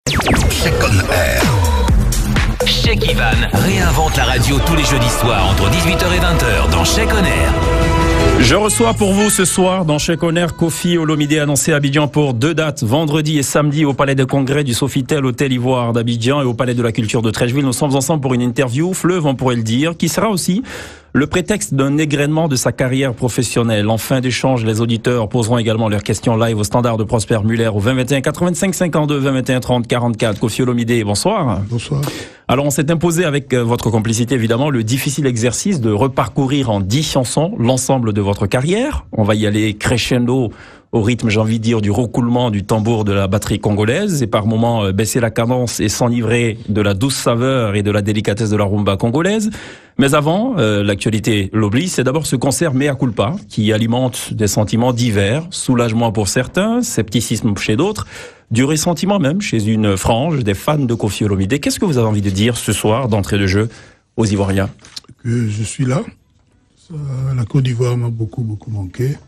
Check on Air. Check Ivan réinvente la radio tous les jeudis soirs entre 18h et 20h dans Check on Air. Je reçois pour vous ce soir dans Check on Air Koffi Olomide annoncé à Abidjan pour 2 dates, vendredi et samedi au Palais de Congrès du Sofitel Hôtel Ivoire d'Abidjan et au Palais de la Culture de Treichville. Nous sommes ensemble pour une interview, fleuve on pourrait le dire, qui sera aussi le prétexte d'un égrainement de sa carrière professionnelle. En fin d'échange, les auditeurs poseront également leurs questions live au standard de Prosper Muller au 20 21 85 52 20 21 30 44. Koffi Olomide, bonsoir. Bonsoir. Alors on s'est imposé avec votre complicité évidemment le difficile exercice de reparcourir en 10 chansons l'ensemble de votre carrière. On va y aller crescendo au rythme, j'ai envie de dire, du roucoulement du tambour de la batterie congolaise et par moments baisser la cadence et s'enivrer de la douce saveur et de la délicatesse de la rumba congolaise. Mais avant, l'actualité l'oblige, c'est d'abord ce concert Mea Culpa qui alimente des sentiments divers, soulagement pour certains, scepticisme chez d'autres, du ressentiment même chez une frange des fans de Koffi Olomide. Qu'est-ce que vous avez envie de dire ce soir d'entrée de jeu aux Ivoiriens? Que je suis là. La Côte d'Ivoire m'a beaucoup manqué.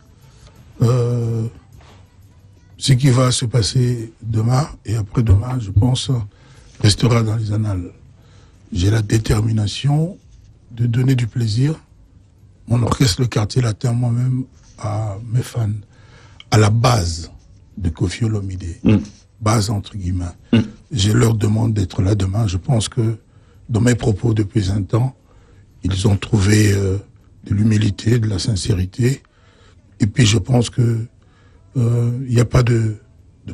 Ce qui va se passer demain et après-demain, je pense, restera dans les annales. J'ai la détermination de donner du plaisir. Mon orchestre Le Quartier Latin, moi-même, à mes fans, à la base de Koffi Olomide, base entre guillemets. Je leur demande d'être là demain. Je pense que dans mes propos depuis un temps, ils ont trouvé de l'humilité, de la sincérité. Et puis je pense que il n'y a pas de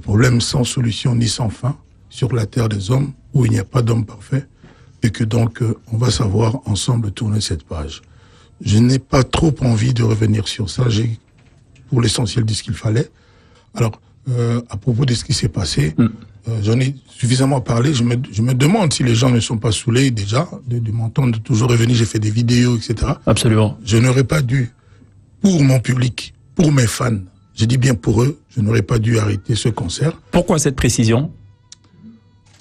problème sans solution ni sans fin sur la terre des hommes où il n'y a pas d'homme parfait et que donc on va savoir ensemble tourner cette page. Je n'ai pas trop envie de revenir sur ça. J'ai pour l'essentiel dit ce qu'il fallait. Alors à propos de ce qui s'est passé, j'en ai suffisamment parlé. Je me demande si les gens ne sont pas saoulés déjà de m'entendre toujours revenir. J'ai fait des vidéos, etc. Absolument. Je n'aurais pas dû, pour mon public, pour mes fans, je dis bien pour eux, je n'aurais pas dû arrêter ce concert. Pourquoi cette précision?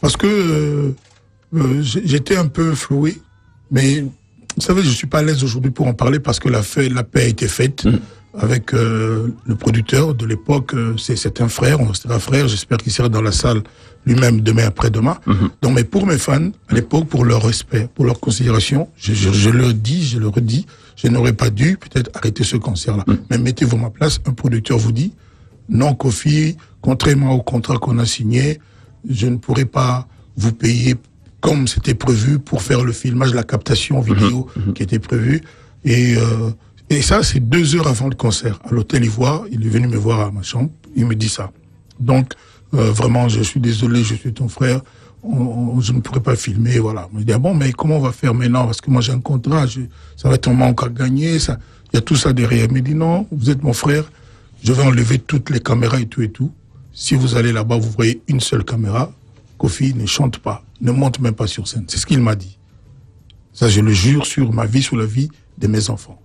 Parce que j'étais un peu floué, mais vous savez, je suis pas à l'aise aujourd'hui pour en parler parce que la paix a été faite avec le producteur de l'époque. C'est un frère, on restera frère. J'espère qu'il sera dans la salle lui-même demain après-demain. Donc, mais pour mes fans, à l'époque, pour leur respect, pour leur considération, je le dis, je le redis, je n'aurais pas dû peut-être arrêter ce concert-là. Mais mettez-vous à ma place, un producteur vous dit, non, Koffi, contrairement au contrat qu'on a signé, je ne pourrais pas vous payer comme c'était prévu pour faire le filmage, la captation vidéo qui était prévue. Et ça, c'est 2 heures avant le concert. À l'Hôtel Ivoire, il est venu me voir à ma chambre, il me dit ça. Donc, vraiment, je suis désolé, je suis ton frère, je ne pourrais pas filmer, voilà. Il me dit, ah bon, mais comment on va faire maintenant? Parce que moi, j'ai un contrat, ça va être un manque à gagner, ça, il y a tout ça derrière. Il me dit, non, vous êtes mon frère, je vais enlever toutes les caméras et tout. Si vous allez là-bas, vous voyez une seule caméra, Koffi ne chante pas, ne monte même pas sur scène. C'est ce qu'il m'a dit. Ça, je le jure sur ma vie, sur la vie de mes enfants.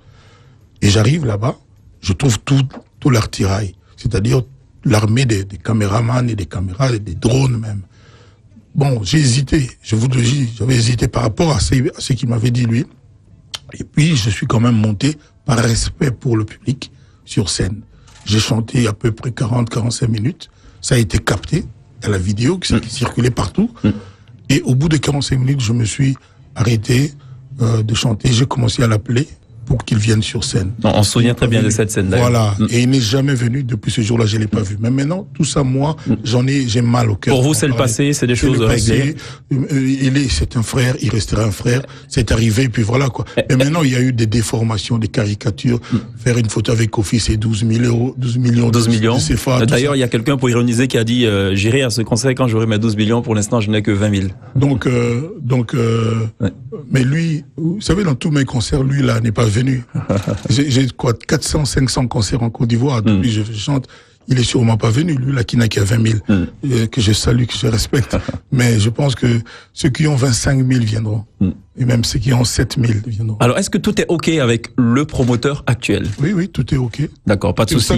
Et j'arrive là-bas, je trouve tout l'artillerie, c'est-à-dire l'armée des caméramans et des caméras et des drones même. Bon, j'ai hésité, je vous le dis, j'avais hésité par rapport à ce qu'il m'avait dit lui. Et puis, je suis quand même monté par respect pour le public sur scène. J'ai chanté à peu près 40-45 minutes. Ça a été capté à la vidéo qui circulait partout. Et au bout de 45 minutes, je me suis arrêté de chanter. J'ai commencé à l'appeler pour qu'il vienne sur scène. Non, on se souvient très bien de cette scène d'ailleurs. Voilà. Et il n'est jamais venu depuis ce jour-là, je l'ai pas vu. Mais maintenant, tout ça, moi, j'ai mal au cœur. Pour vous, c'est le passé, c'est des choses réglées. C'est un frère, il restera un frère. C'est arrivé, puis voilà, quoi. Et maintenant, il y a eu des déformations, des caricatures. Faire une photo avec Koffi, c'est 12 millions. De CFA. D'ailleurs, il y a quelqu'un pour ironiser qui a dit, j'irai à ce concert quand j'aurai mes 12 millions. Pour l'instant, je n'ai que 20 000. Mais lui, vous savez, dans tous mes concerts, lui, là, n'est pas venu. J'ai quoi, 400, 500 concerts en Côte d'Ivoire. Depuis je chante. Il est sûrement pas venu, lui, là, qui n'a qu'à 20 000. Que je salue, que je respecte. Mais je pense que ceux qui ont 25 000 viendront. Et même ceux qui ont 7 000 viendront. Alors, est-ce que tout est OK avec le promoteur actuel? Oui, tout est OK. D'accord, pas de souci.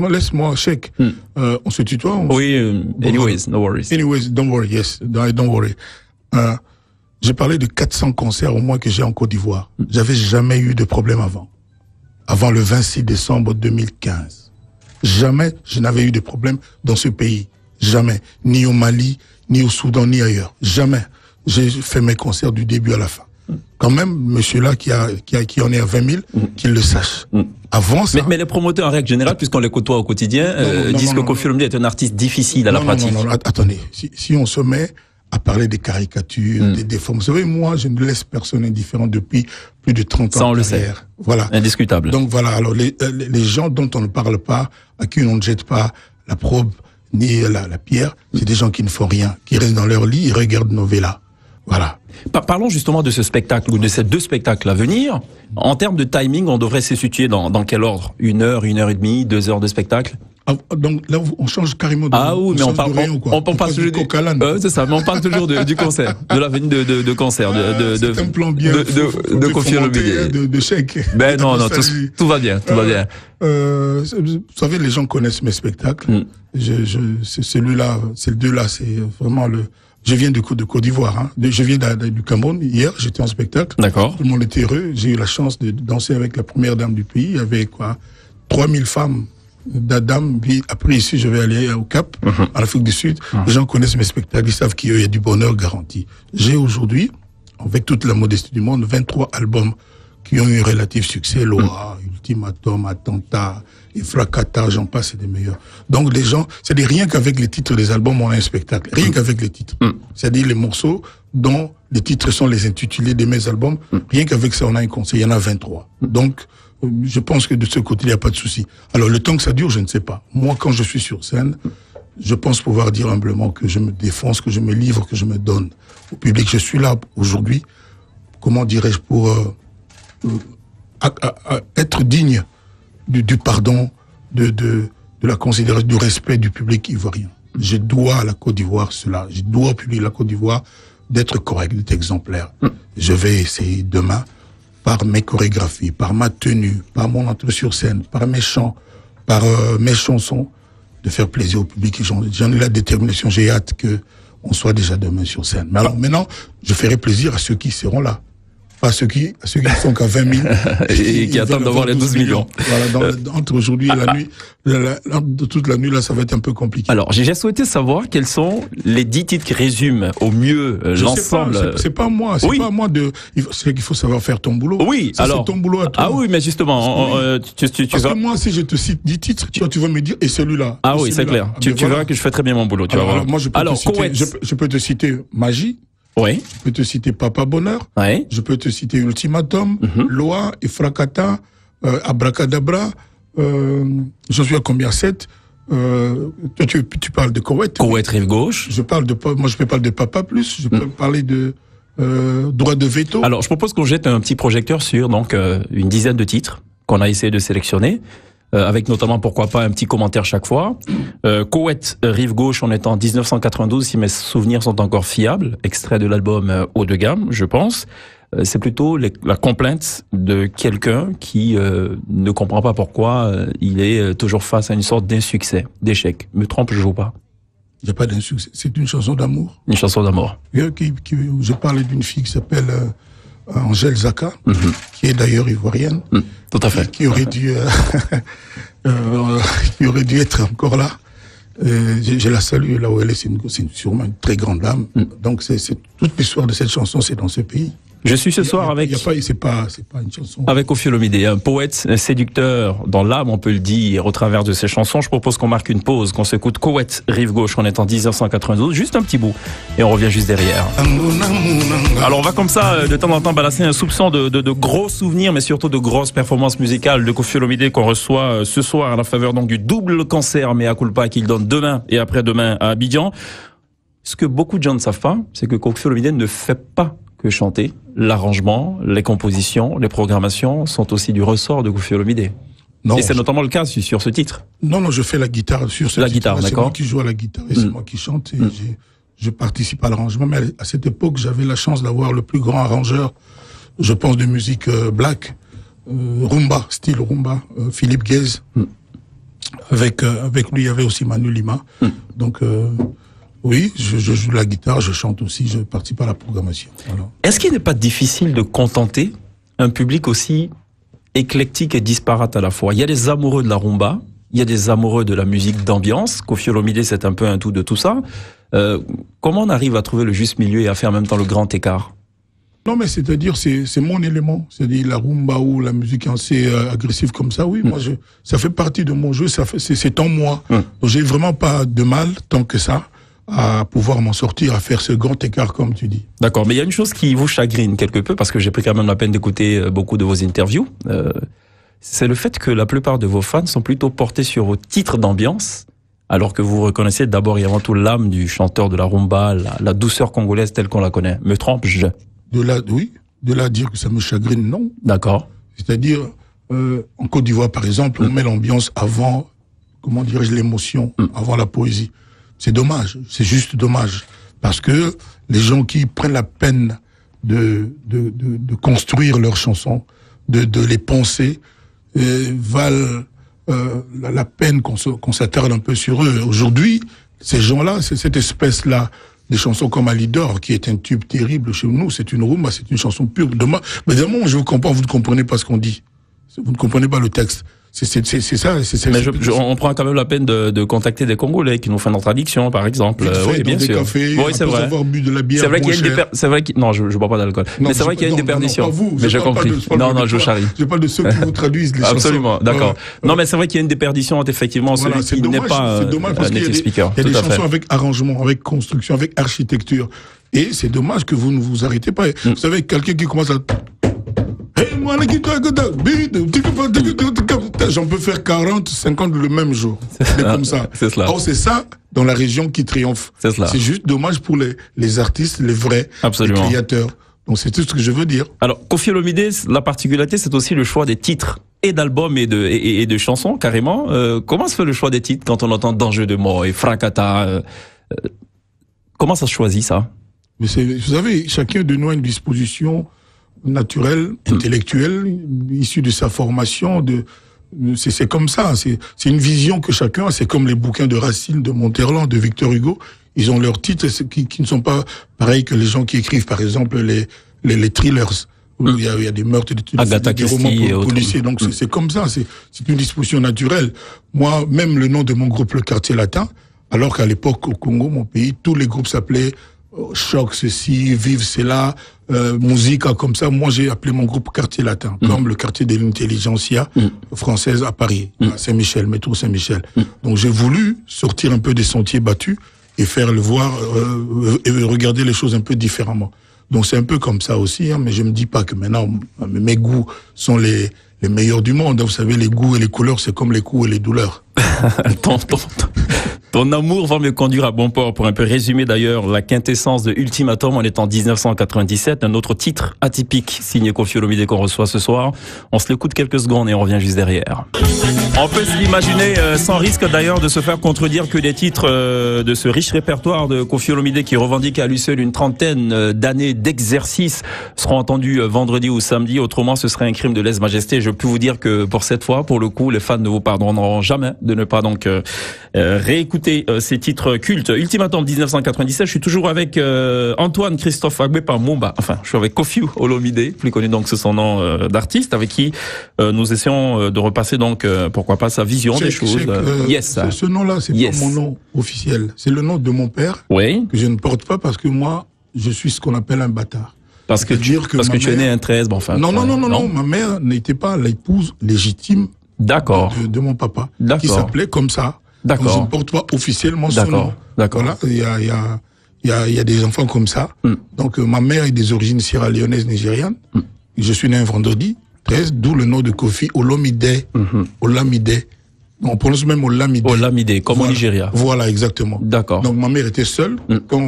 Laisse-moi, Cheikh. On se tutoie? Oui, anyways, no worries. Anyways, don't worry, yes. Don't worry. J'ai parlé de 400 concerts au moins que j'ai en Côte d'Ivoire. J'avais jamais eu de problème avant. Avant le 26 décembre 2015. Jamais je n'avais eu de problème dans ce pays. Jamais. Ni au Mali, ni au Soudan, ni ailleurs. Jamais. J'ai fait mes concerts du début à la fin. Quand même, monsieur-là qui en est à 20 000, qu'il le sache. Avant ça... Mais les promoteurs, en règle générale, puisqu'on les côtoie au quotidien, disent que Koffi Olomide est un artiste difficile à la pratique. Non, attendez. Si on se met à parler des caricatures, des déformes... Vous savez, moi, je ne laisse personne indifférent depuis plus de 30 ans. Ça, on le sait. Voilà. Indiscutable. Donc voilà, alors les gens dont on ne parle pas, à qui on ne jette pas la probe ni la pierre, c'est des gens qui ne font rien, qui restent dans leur lit et regardent nos vélas. Voilà. Parlons justement de ce spectacle, ou de ces 2 spectacles à venir. En termes de timing, on devrait se situer dans quel ordre? 1 heure, 1 heure et demie, 2 heures de spectacle? Donc là, on change carrément de... Ah oui, mais on parle toujours du c'est ça, mais on parle toujours du concert, de la venue de concert, c'est un plan bien de Koffi Olomide. De chèque. Ben non, tout va bien, tout va bien. Vous savez, les gens connaissent mes spectacles. C'est celui-là, c'est le 2 là, c'est vraiment le... Je viens de Côte d'Ivoire, hein. Je viens du Cameroun. Hier, j'étais en spectacle. D'accord. Tout le monde était heureux. J'ai eu la chance de danser avec la première dame du pays. Il y avait 3000 femmes d'Adam. Puis après, ici, je vais aller au Cap, en Afrique du Sud. Les gens connaissent mes spectacles. Ils savent qu'il y a du bonheur garanti. J'ai aujourd'hui, avec toute la modestie du monde, 23 albums qui ont eu un relatif succès. Loa, Ultimatum, Attentat, Ifrakata, j'en passe, c'est des meilleurs. Donc les gens, c'est-à-dire rien qu'avec les titres des albums, on a un spectacle. Rien qu'avec les titres. C'est-à-dire les morceaux dont les titres sont les intitulés de mes albums. Rien qu'avec ça, on a un concert. Il y en a 23. Donc, je pense que de ce côté, il n'y a pas de souci. Alors le temps que ça dure, je ne sais pas. Moi, quand je suis sur scène, je pense pouvoir dire humblement que je me défonce, que je me livre, que je me donne au public. Je suis là aujourd'hui, comment dirais-je, pour être digne du pardon, de la considération, du respect du public ivoirien. Je dois à la Côte d'Ivoire cela. Je dois au public de la Côte d'Ivoire d'être correct, d'être exemplaire. Je vais essayer demain, par mes chorégraphies, par ma tenue, par mon entrée sur scène, par mes chants, par mes chansons, de faire plaisir au public. J'en ai la détermination. J'ai hâte qu'on soit déjà demain sur scène. Mais alors maintenant, je ferai plaisir à ceux qui seront là. Pas à ceux qui sont qu'à 20 000. et qui attendent d'avoir les 12 millions. Voilà, entre aujourd'hui et la nuit, toute la nuit, là, ça va être un peu compliqué. Alors, j'ai souhaité savoir quels sont les 10 titres qui résument au mieux l'ensemble. C'est pas moi, c'est pas moi c'est qu'il faut savoir faire ton boulot. Oui, ça, alors. C'est ton boulot à toi. Ah oui, mais justement, parce que moi, si je te cite 10 titres, tu vas me dire, et celui-là. Ah oui, c'est clair. Tu verras que je fais très bien mon boulot, tu vas voir. Alors, moi, je peux te citer Magie. Oui. Je peux te citer Papa Bonheur. Oui. Je peux te citer Ultimatum, Loa, Ifrakata, Abracadabra. J'en suis à combien? 7. Toi, tu parles de Koweït. Koweït, rive gauche. Moi, je peux parler de Papa Plus. Je peux parler de Droit de veto. Alors, je propose qu'on jette un petit projecteur sur donc une dizaine de titres qu'on a essayé de sélectionner. Avec notamment, pourquoi pas, un petit commentaire chaque fois. Koweït, rive gauche, on est en 1992, si mes souvenirs sont encore fiables. Extrait de l'album Haut de gamme, je pense. C'est plutôt la complainte de quelqu'un qui ne comprend pas pourquoi il est toujours face à une sorte d'insuccès, d'échec. Me trompe, je joue pas. Il n'y a pas d'insuccès. C'est une chanson d'amour. Une chanson d'amour. Je parlais d'une fille qui s'appelle Angèle Zaka, qui est d'ailleurs ivoirienne. Tout à fait. Qui aurait dû être encore là. Je la salue là où elle est. C'est sûrement une très grande dame. Donc c'est toute l'histoire de cette chanson, c'est dans ce pays. Je suis ce soir avec... C'est pas une chanson. Avec Koffi Olomide, un poète, un séducteur dans l'âme, on peut le dire, au travers de ses chansons. Je propose qu'on marque une pause, qu'on s'écoute Koweït, rive gauche, on est en 1992, juste un petit bout, et on revient juste derrière. Alors on va comme ça, de temps en temps, balancer un soupçon de gros souvenirs, mais surtout de grosses performances musicales de Koffi Olomide qu'on reçoit ce soir à la faveur donc du double concert Mea Culpa qu'il donne demain et après-demain à Abidjan. Ce que beaucoup de gens ne savent pas, c'est que Koffi Olomide ne fait pas que chanter. L'arrangement, les compositions, les programmations sont aussi du ressort de Koffi Olomide. Non, et c'est notamment le cas sur ce titre. Non, je fais la guitare sur ce titre. La guitare, d'accord. C'est moi qui joue à la guitare et c'est moi qui chante et je participe à l'arrangement. Mais à cette époque, j'avais la chance d'avoir le plus grand arrangeur, je pense, de musique black, rumba, style rumba, Philippe Guez. Avec lui, il y avait aussi Manu Lima. Donc... oui, je joue la guitare, je chante aussi, je participe à la programmation. Voilà. Est-ce qu'il n'est pas difficile de contenter un public aussi éclectique et disparate à la fois? Il y a les amoureux de la rumba, il y a des amoureux de la musique d'ambiance. Koffi Olomidé, c'est un peu un tout de tout ça. Comment on arrive à trouver le juste milieu et à faire en même temps le grand écart? Non, mais c'est-à-dire, c'est mon élément. C'est-à-dire, la rumba ou la musique assez agressive comme ça, oui, moi, ça fait partie de mon jeu, c'est en moi. Donc, j'ai vraiment pas de mal, tant que ça, à pouvoir m'en sortir, à faire ce grand écart, comme tu dis. D'accord, mais il y a une chose qui vous chagrine quelque peu, parce que j'ai pris quand même la peine d'écouter beaucoup de vos interviews. C'est le fait que la plupart de vos fans sont plutôt portés sur vos titres d'ambiance, alors que vous reconnaissez d'abord et avant tout l'âme du chanteur de la rumba, la douceur congolaise telle qu'on la connaît. Me trompe-je? De là dire que ça me chagrine, non. D'accord. C'est-à-dire, en Côte d'Ivoire, par exemple, on met l'ambiance avant, comment dirais-je, l'émotion, avant la poésie. C'est dommage, c'est juste dommage. Parce que les gens qui prennent la peine de construire leurs chansons, de les penser, valent la peine qu'on s'attarde un peu sur eux. Aujourd'hui, ces gens-là, c'est cette espèce-là, des chansons comme Alidor, qui est un tube terrible chez nous, c'est une rumba, c'est une chanson pure. Mais d'un moment, je vous comprends, vous ne comprenez pas ce qu'on dit. Vous ne comprenez pas le texte. C'est ça. Mais on prend quand même la peine de contacter des Congolais qui nous font notre traduction, par exemple. Oui, bien sûr. Cafés, oui, c'est vrai. Avoir bu de la bière. C'est vrai qu'il y a non, je bois pas d'alcool. Mais c'est vrai qu'il y a une déperdition. Mais j'ai compris. Non, je charrie. Je parle de ceux qui vous traduisent les chansons. Absolument, d'accord. Non, mais c'est vrai qu'il y a une déperdition, effectivement, celui qui n'est pas native speaker. Il y a des chansons avec arrangement, avec construction, avec architecture. Et c'est dommage que vous ne vous arrêtez pas. Vous savez, quelqu'un qui commence à... J'en peux faire 40, 50 le même jour. C'est comme ça. C'est cela. Or, c'est ça dans la région qui triomphe. C'est cela. C'est juste dommage pour les artistes, les vrais, absolument, les créateurs. Donc, c'est tout ce que je veux dire. Alors, Koffi Olomidé, la particularité, c'est aussi le choix des titres et d'albums et de chansons, carrément. Comment se fait le choix des titres quand on entend Danger de mort et Fracata comment ça se choisit, ça? Mais vous savez, chacun de nous a une disposition naturelle, intellectuelle, issue de sa formation, c'est comme ça, c'est une vision que chacun a, c'est comme les bouquins de Racine, de Monterland, de Victor Hugo, ils ont leurs titres qui ne sont pas pareils que les gens qui écrivent, par exemple, les thrillers, où il y a des meurtres, des romans policiers, donc c'est comme ça, c'est une disposition naturelle. Moi, même le nom de mon groupe, le Quartier Latin, alors qu'à l'époque, au Congo, mon pays, tous les groupes s'appelaient Choc, ceci, Vive, c'est là, Musica, comme ça. Moi, j'ai appelé mon groupe Quartier Latin, comme le quartier de l'intelligentsia française à Paris, à Saint-Michel, métro Saint-Michel. Donc, j'ai voulu sortir un peu des sentiers battus et faire le voir, et regarder les choses un peu différemment. Donc, c'est un peu comme ça aussi, hein, mais je me dis pas que maintenant, mes goûts sont les meilleurs du monde. Vous savez, les goûts et les couleurs, c'est comme les coups et les douleurs. Ton amour va me conduire à bon port. Pour un peu résumer d'ailleurs la quintessence de Ultimatum, on est en 1997, un autre titre atypique signé Koffi Olomidé qu'on reçoit ce soir. On se l'écoute quelques secondes et on revient juste derrière. On peut se l'imaginer sans risque d'ailleurs de se faire contredire que des titres de ce riche répertoire de Koffi Olomidé qui revendique à lui seul une trentaine d'années d'exercice seront entendus vendredi ou samedi. Autrement, ce serait un crime de lèse-majesté. Je peux vous dire que pour cette fois, pour le coup, les fans ne vous pardonneront jamais de ne pas donc réécouter ces titres cultes. Ultimatum 1997, je suis toujours avec Antoine Christophe Agbepa Mumba. Enfin, je suis avec Koffi Olomidé, plus connu donc sous son nom d'artiste, avec qui nous essayons de repasser donc pourquoi pas sa vision des choses. Yes. Ce nom-là, c'est pas mon nom officiel. C'est le nom de mon père que je ne porte pas parce que moi, je suis ce qu'on appelle un bâtard. Parce que tu es né un 13, bon enfin. Non, ma mère n'était pas l'épouse légitime de mon papa, qui s'appelait comme ça. D'accord. Donc, je ne porte pas officiellement son nom. D'accord. Voilà, il y a des enfants comme ça. Donc, ma mère est des origines sierra-léonaises nigérianes. Je suis né un vendredi 13, d'où le nom de Koffi Olomidé. Olamide. On prononce même Olamide. Olamide, comme au Nigeria. Voilà, exactement. D'accord. Donc, ma mère était seule quand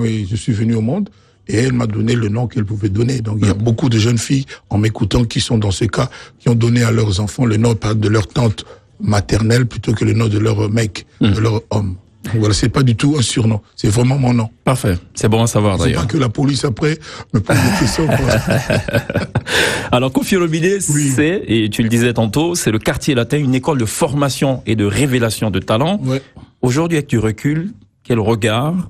je suis venu au monde. Et elle m'a donné le nom qu'elle pouvait donner. Donc, il y a beaucoup de jeunes filles, en m'écoutant, qui sont dans ce cas, qui ont donné à leurs enfants le nom de leur tante maternelle plutôt que le nom de leur mec, de leur homme. Voilà, c'est pas du tout un surnom, c'est vraiment mon nom. Parfait, c'est bon à savoir d'ailleurs. C'est pas que la police après me pose des questions. Alors Koffi Olomidé, c'est, et tu le disais tantôt, c'est le Quartier Latin, une école de formation et de révélation de talent. Ouais. Aujourd'hui, avec du recul, quel regard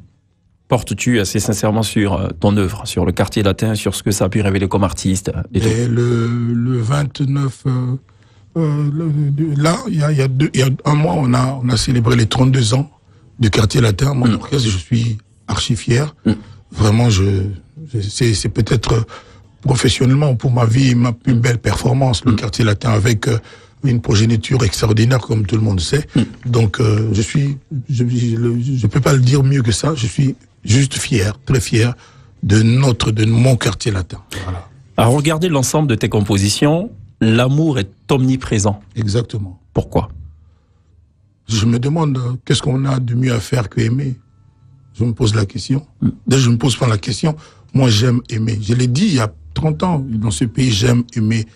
portes-tu assez sincèrement sur ton œuvre, sur le Quartier Latin, sur ce que ça a pu révéler comme artiste et le 29 là, il y a un mois, on a célébré les 32 ans du quartier latin. Mon orchestre, je suis archi fier. Vraiment, c'est peut-être professionnellement pour ma vie ma plus belle performance, le quartier latin, avec une progéniture extraordinaire, comme tout le monde sait. Donc, je peux pas le dire mieux que ça. Je suis juste fier, très fier de mon quartier latin. Voilà. À regarder l'ensemble de tes compositions, l'amour est omniprésent. Exactement. Pourquoi? Je me demande qu'est-ce qu'on a de mieux à faire que aimer. Je me pose la question. D'ailleurs, je me pose pas la question. Moi, j'aime aimer. Je l'ai dit il y a 30 ans, dans ce pays, j'aime aimer.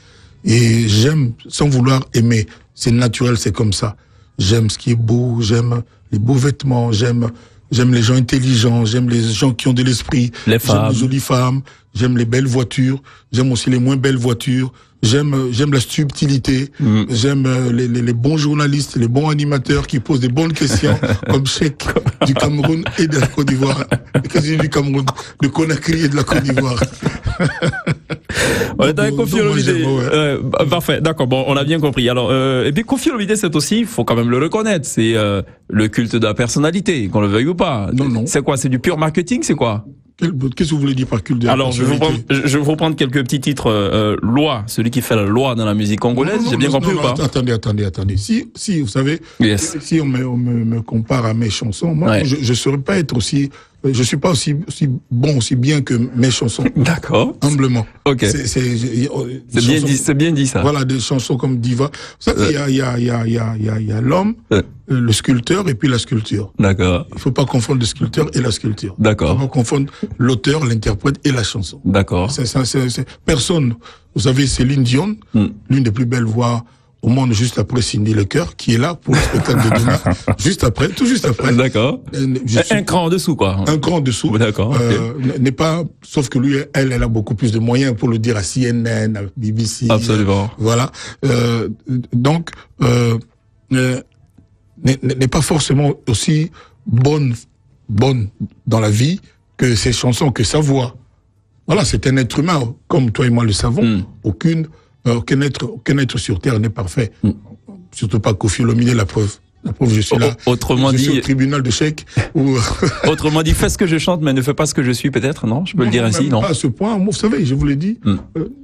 Et j'aime sans vouloir aimer. C'est naturel, c'est comme ça. J'aime ce qui est beau, j'aime les beaux vêtements, j'aime les gens intelligents, j'aime les gens qui ont de l'esprit. Les femmes. J'aime les jolies femmes, j'aime les belles voitures, j'aime aussi les moins belles voitures. J'aime la subtilité, j'aime les bons journalistes, les bons animateurs qui posent des bonnes questions, comme Cheikh du Cameroun et de la Côte d'Ivoire, du Cameroun, de Conakry et de la Côte d'Ivoire. On est avec Koffi Olomidé. Parfait, d'accord, bon, on a bien compris. Alors, et puis Koffi Olomidé, c'est aussi, il faut quand même le reconnaître, c'est le culte de la personnalité, qu'on le veuille ou pas. Non. C'est quoi? C'est du pur marketing, c'est quoi? Qu'est-ce que vous voulez dire par culte de la Alors, je vais vous prendre quelques petits titres. Loi, celui qui fait la loi dans la musique congolaise, j'ai bien compris ou pas? Attendez. Si, vous savez, si on me compare à mes chansons, moi, je saurais pas être aussi, je suis pas aussi bon, aussi bien que mes chansons. D'accord. Humblement. Ok. C'est bien dit ça. Voilà, des chansons comme Diva. Ça, il y a l'homme, le sculpteur et puis la sculpture. D'accord. Il faut pas confondre le sculpteur et la sculpture. D'accord. Il faut pas confondre l'auteur, l'interprète et la chanson. D'accord. Personne. Vous savez, Céline Dion, l'une des plus belles voix au monde, juste après Cindy Lecœur, qui est là pour le spectacle de demain, tout juste après. D'accord. Un cran en dessous, quoi. Un cran en dessous. D'accord. N'est pas, sauf que lui, elle a beaucoup plus de moyens pour le dire à CNN, à BBC. Absolument. Voilà. Donc, n'est pas forcément aussi bonne dans la vie que ses chansons, que sa voix. Voilà, c'est un être humain, comme toi et moi le savons. Aucun être sur Terre n'est parfait. Surtout pas Koffi Olomidé, la preuve. Je suis là. Autrement dit, je suis au tribunal de Cheikh. Autrement dit, fais ce que je chante, mais ne fais pas ce que je suis, peut-être, non? Je peux le dire ainsi, non? Pas à ce point. Moi, vous savez, je vous l'ai dit.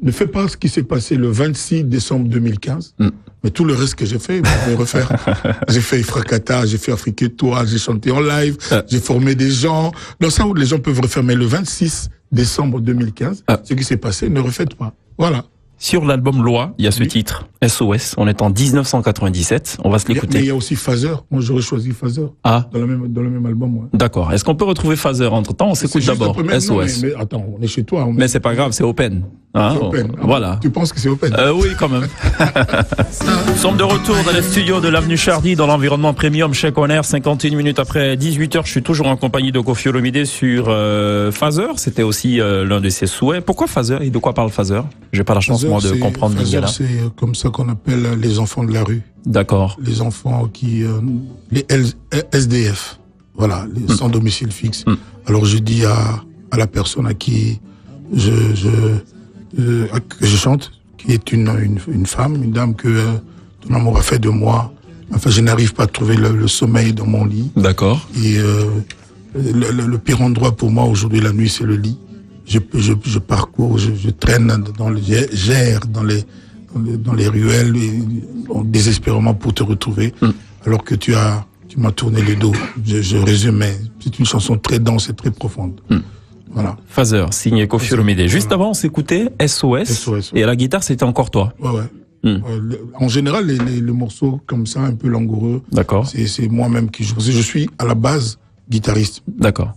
Ne fais pas ce qui s'est passé le 26 décembre 2015. Mais tout le reste que j'ai fait, je vais refaire. J'ai fait Ifrakata, j'ai fait Afrique et toi, j'ai chanté en live, j'ai formé des gens. Dans ça où les gens peuvent refaire. Mais le 26 décembre 2015, ce qui s'est passé, ne refaites pas. Voilà. Sur l'album Loi, il y a ce titre, SOS. On est en 1997. On va se l'écouter. Mais il y a aussi Phaser. Moi, j'aurais choisi Phaser. Ah. Dans le même album, ouais. D'accord. Est-ce qu'on peut retrouver Phaser entre temps? On s'écoute d'abord SOS. Mais attends, on est chez toi. Mais c'est pas grave, c'est open. Hein, c'est open. Voilà. Tu penses que c'est open? Oui, quand même. Nous sommes de retour dans les studios de l'avenue Chardy, dans l'environnement premium Cheikh On Air. 51 minutes après 18h, je suis toujours en compagnie de Koffi Olomidé sur Phaser. C'était aussi l'un de ses souhaits. Pourquoi Phaser et de quoi parle Phaser? J'ai pas la chance, moi, de comprendre l'idée là. C'est comme ça qu'on appelle les enfants de la rue. D'accord. Les enfants qui, les SDF. Voilà, les sans domicile fixe. Alors je dis à la personne à qui que je chante, qui est une femme, une dame que ton amour a fait de moi. Enfin, je n'arrive pas à trouver le sommeil dans mon lit. D'accord. Et le pire endroit pour moi aujourd'hui la nuit, c'est le lit. Je parcours, je traîne j'erre dans les ruelles, désespérément pour te retrouver, alors que tu m'as tourné le dos. Je résume, mais c'est une chanson très dense et très profonde. Voilà. Phaser, signé Koffi Olomidé. Juste avant, on s'écoutait SOS. Et à la guitare, c'était encore toi. Ouais. En général, les morceaux comme ça, un peu langoureux. D'accord. C'est moi-même qui joue. Je suis à la base guitariste. D'accord.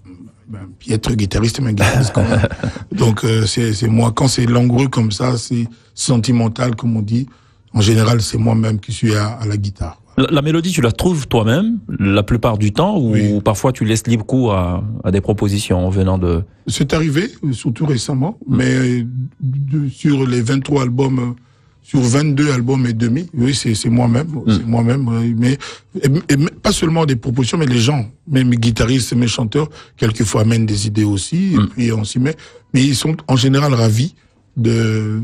Piètre guitariste, mais guitariste quand même. Donc c'est moi. Quand c'est langoureux comme ça, c'est sentimental, comme on dit. En général, c'est moi-même qui suis à la guitare. La mélodie, tu la trouves toi-même la plupart du temps, ou parfois tu laisses libre cours à des propositions venant de... C'est arrivé, surtout récemment, mais sur les 23 albums, sur 22 albums et demi, oui, c'est moi-même, c'est moi-même, mais et pas seulement des propositions, mais les gens, même mes guitaristes, mes chanteurs, quelquefois amènent des idées aussi, et puis on s'y met, mais ils sont en général ravis de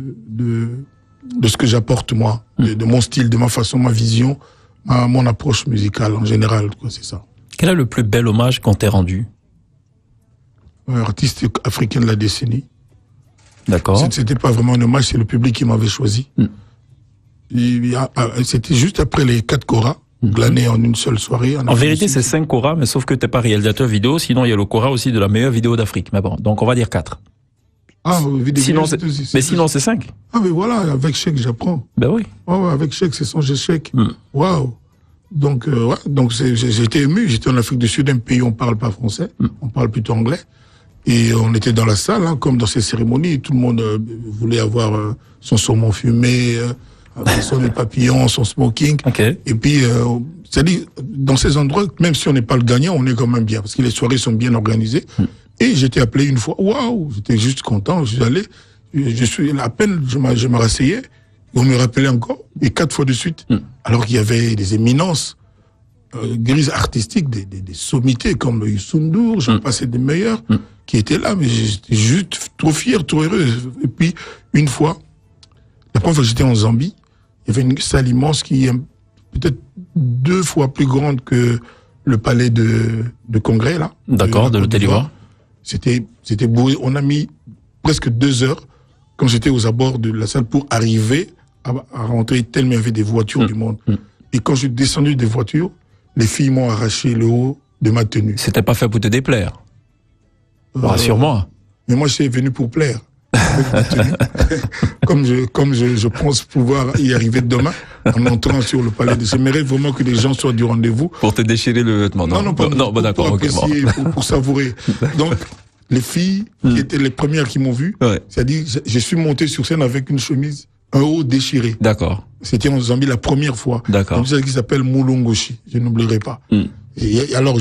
de ce que j'apporte moi, de mon style, de ma façon, ma vision, mon approche musicale en général, quoi, c'est ça. Quel est le plus bel hommage qu'on t'ait rendu? Artiste africain de la décennie. D'accord. C'était pas vraiment un hommage, c'est le public qui m'avait choisi. C'était juste après les 4 Cora, glanés en une seule soirée. En vérité, c'est 5 Cora, mais sauf que t'es pas réalisateur vidéo, sinon il y a le Cora aussi de la meilleure vidéo d'Afrique. Mais bon, donc on va dire 4. Sinon, c'est 5. Ah, mais voilà, avec Cheikh, j'apprends. Ben oui. Ouais, avec Cheikh, c'est son Cheikh. Waouh. Donc, j'ai été ému. J'étais en Afrique du Sud, un pays où on parle pas français. On parle plutôt anglais. Et on était dans la salle, hein, comme dans ces cérémonies. Tout le monde voulait avoir son saumon fumé, son nez papillon, son smoking. Okay. Et puis, c'est-à-dire, dans ces endroits, même si on n'est pas le gagnant, on est quand même bien. Parce que les soirées sont bien organisées. Et j'étais appelé une fois. Waouh! J'étais juste content. Je suis allé. À peine, je me rasseyais. On me rappelait encore. Et 4 fois de suite. Alors qu'il y avait des éminences grises artistiques, des sommités comme Youssou N'Dour, j'en passais des meilleurs, qui étaient là. Mais j'étais juste trop fier, trop heureux. Et puis, une fois, la première fois que j'étais en Zambie, il y avait une salle immense qui est peut-être 2 fois plus grande que le palais de congrès, là. D'accord, de l'Hôtel Ivoire. C'était beau. On a mis presque 2 heures quand j'étais aux abords de la salle pour arriver à rentrer, tellement il y avait des voitures du monde. Et quand je suis descendu des voitures, les filles m'ont arraché le haut de ma tenue. C'était pas fait pour te déplaire. Rassure-moi. Mais moi, je suis venu pour plaire. Avec ma tenue. comme je pense pouvoir y arriver demain, en entrant sur le palais. J'aimerais vraiment que les gens soient du rendez-vous. Pour te déchirer le vêtement, non? Non, d'accord, pour apprécier, pour savourer. Donc, les filles qui étaient les premières qui m'ont vu, c'est-à-dire, je suis monté sur scène avec une chemise, un haut déchiré. D'accord. C'était en Zambie la première fois. D'accord. Comme ça, qui s'appelle Mulungoshi. Je n'oublierai pas. Et alors,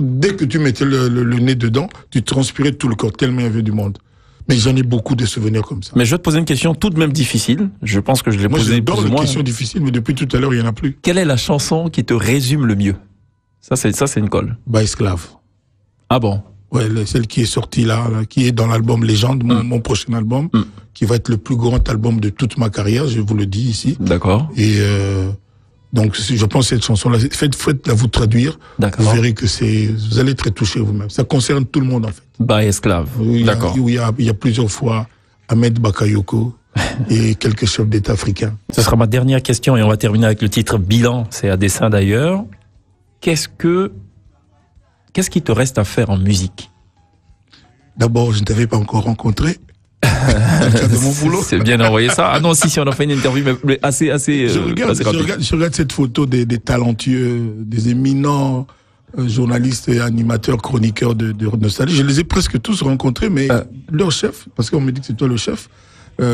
dès que tu mettais le nez dedans, tu transpirais tout le corps, tellement il y avait du monde. Mais j'en ai beaucoup de souvenirs comme ça. Mais je vais te poser une question tout de même difficile. Je pense que je l'ai posée plus ou moins. J'adore les questions difficiles, mais depuis tout à l'heure, il n'y en a plus. Quelle est la chanson qui te résume le mieux? Ça, c'est une colle. Bah, Esclave. Ah bon? Ouais, celle qui est sortie là, qui est dans l'album Légende, mon prochain album, qui va être le plus grand album de toute ma carrière, je vous le dis ici. D'accord. Et donc, je pense que cette chanson-là, faites-la vous traduire. D'accord. Vous verrez que vous allez être très touché vous-même. Ça concerne tout le monde, en fait. Bah, Esclave. D'accord. Il y a plusieurs fois Ahmed Bakayoko et quelques chefs d'État africains. Ce sera ma dernière question et on va terminer avec le titre Bilan. C'est à dessein d'ailleurs. Qu'est-ce qui te reste à faire en musique? D'abord, je ne t'avais pas encore rencontré. De mon boulot. C'est bien envoyé ça. Ah non, si on a fait une interview, mais assez je regarde cette photo des talentueux, des éminents journalistes et animateurs, chroniqueurs de Nostalgie. Je les ai presque tous rencontrés, mais leur chef, parce qu'on me dit que c'est toi le chef,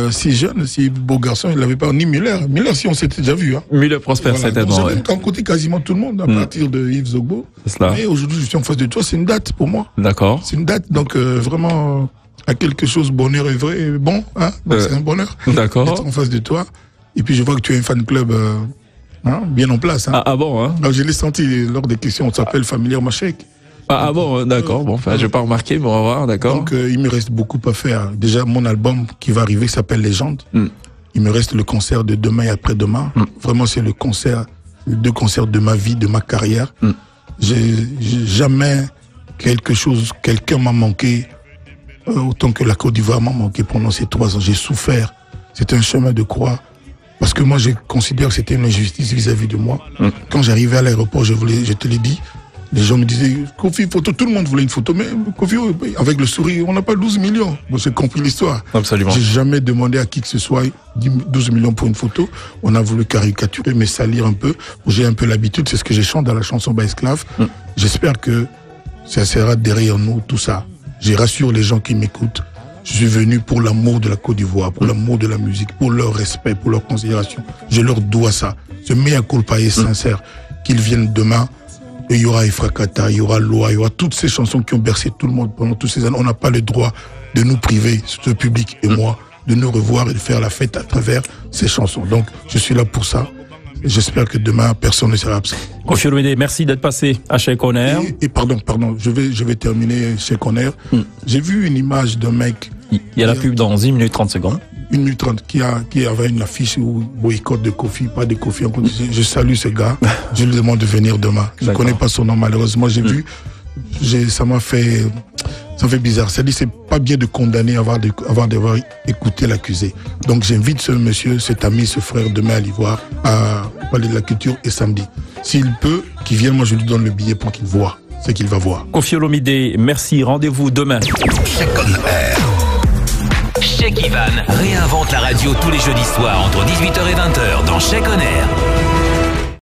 si jeune, si beau garçon, il l'avait pas, ni Muller. Muller, si on s'était déjà vu. Hein. Muller prospère certainement. J'ai rencontré quasiment tout le monde à partir de Yves Zogbo. Mais aujourd'hui, je suis en face de toi, c'est une date pour moi. D'accord. C'est une date, donc vraiment... à quelque chose, bonheur et vrai, et bon, hein, c'est un bonheur. D'accord. D'être en face de toi. Et puis je vois que tu as un fan club bien en place. Hein. Ah bon, hein. Alors, je l'ai senti lors des questions, on s'appelle Familiar Machek. Ah bon, d'accord, bon, enfin, je vais pas remarquer, mais on va voir, d'accord. Donc il me reste beaucoup à faire. Déjà, mon album qui va arriver s'appelle Légende. Il me reste le concert de demain et après-demain. Vraiment, c'est les deux concerts de ma vie, de ma carrière. J'ai jamais quelqu'un m'a manqué. Autant que la Côte d'Ivoire m'a manqué pendant ces 3 ans. J'ai souffert. C'était un chemin de croix. Parce que moi, je considère que c'était une injustice vis-à-vis de moi. Quand j'arrivais à l'aéroport, je te l'ai dit, les gens me disaient, Kofi, photo, tout le monde voulait une photo. Mais Kofi, avec le sourire, on n'a pas 12 millions. Bon, j'ai compris l'histoire. Absolument. J'ai jamais demandé à qui que ce soit 12 millions pour une photo. On a voulu caricaturer, mais salir un peu. J'ai un peu l'habitude, c'est ce que j'ai chanté dans la chanson Bah Esclave. J'espère que ça sera derrière nous, tout ça. Je rassure les gens qui m'écoutent. Je suis venu pour l'amour de la Côte d'Ivoire, pour l'amour de la musique, pour leur respect, pour leur considération. Je leur dois ça. Ce mea culpa est sincère. Qu'ils viennent demain, et il y aura Ifrakata, il y aura Loa, il y aura toutes ces chansons qui ont bercé tout le monde pendant toutes ces années. On n'a pas le droit de nous priver, ce public et moi, de nous revoir et de faire la fête à travers ces chansons. Donc, je suis là pour ça. J'espère que demain, personne ne sera absent. Kofi Olomide, merci d'être passé à Cheikh On Air. Et pardon, je vais terminer Cheikh On Air. J'ai vu une image d'un mec. Il y a la pub dans 1 minute 30 secondes. 1 minute 30, qui avait une affiche où boycott de Kofi, pas de Kofi. Je salue ce gars. Je lui demande de venir demain. Je ne connais pas son nom, malheureusement. J'ai vu, ça m'a fait... Ça fait bizarre. C'est-à-dire, c'est pas bien de condamner avant d'avoir écouté l'accusé. Donc, j'invite ce monsieur, cet ami, ce frère, demain à l'Ivoire, à parler de la culture et samedi. S'il peut, qu'il vienne, moi, je lui donne le billet pour qu'il voit ce qu'il va voir. Koffi Olomide, merci. Rendez-vous demain. Check on Air. Check Ivan réinvente la radio tous les jeudis soirs entre 18h et 20h dans Check on Air.